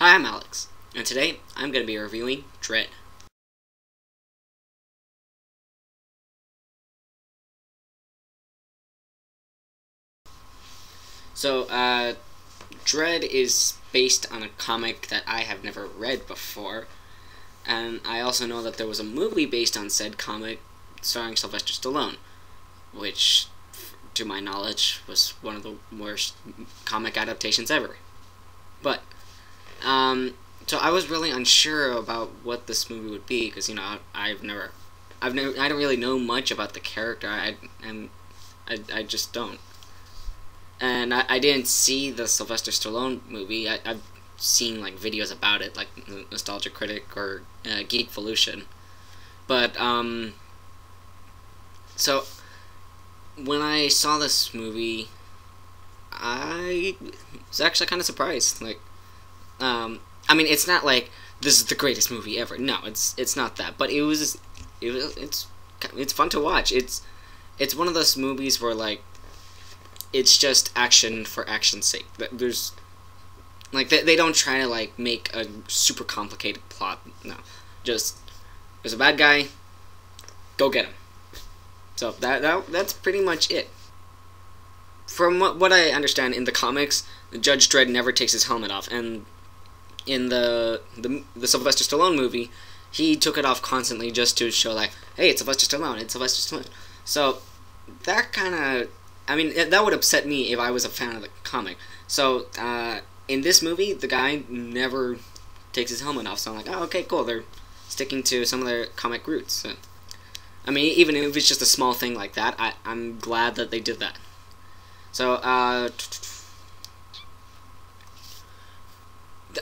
Hi, I'm Alex, and today I'm going to be reviewing Dredd. So, Dredd is based on a comic that I have never read before, and I also know that there was a movie based on said comic starring Sylvester Stallone, which, to my knowledge, was one of the worst comic adaptations ever. But, so I was really unsure about what this movie would be, because, you know, I don't really know much about the character. I just don't. And I didn't see the Sylvester Stallone movie. I've seen like videos about it, like Nostalgia Critic or Geekvolution. But so when I saw this movie, I was actually kind of surprised. Like, I mean, it's not like this is the greatest movie ever. No, it's not that. But it's fun to watch. It's one of those movies where like, it's just action for action's sake. There's like they don't try to like make a super complicated plot. No, just there's a bad guy, go get him. So that's pretty much it. From what I understand in the comics, Judge Dredd never takes his helmet off, and in the Sylvester Stallone movie, he took it off constantly just to show like, hey, it's Sylvester Stallone, it's Sylvester Stallone. So that kind of, I mean, that would upset me if I was a fan of the comic. So, in this movie, the guy never takes his helmet off, so I'm like, oh, okay, cool, they're sticking to some of their comic roots. So, I mean, even if it's just a small thing like that, I'm glad that they did that. So,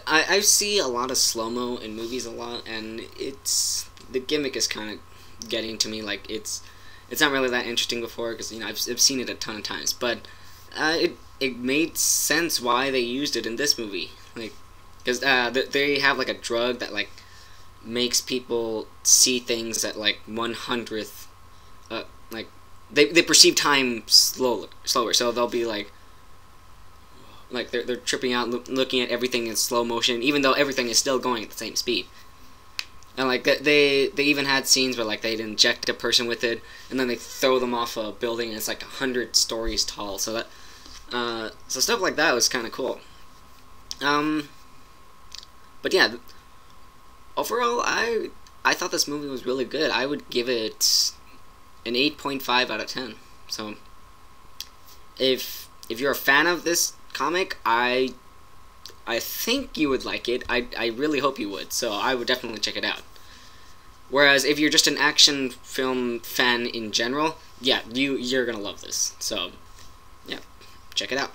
I see a lot of slow-mo in movies a lot, and the gimmick is kind of getting to me, like, it's not really that interesting before, because, you know, I've seen it a ton of times, but it made sense why they used it in this movie, like, because they have, like, a drug that, like, makes people see things at, like, 1/100th, like, they perceive time slower, so they'll be, like, they're tripping out, looking at everything in slow motion, even though everything is still going at the same speed. And like they even had scenes where like they'd inject a person with it, and then they throw them off a building, and it's like 100 stories tall. So that so stuff like that was kind of cool. But yeah, overall I thought this movie was really good. I would give it an 8.5 out of 10. So if you're a fan of this comic, I think you would like it. I really hope you would, so I would definitely check it out. Whereas if you're just an action film fan in general, yeah, you're gonna love this. So, yeah, check it out.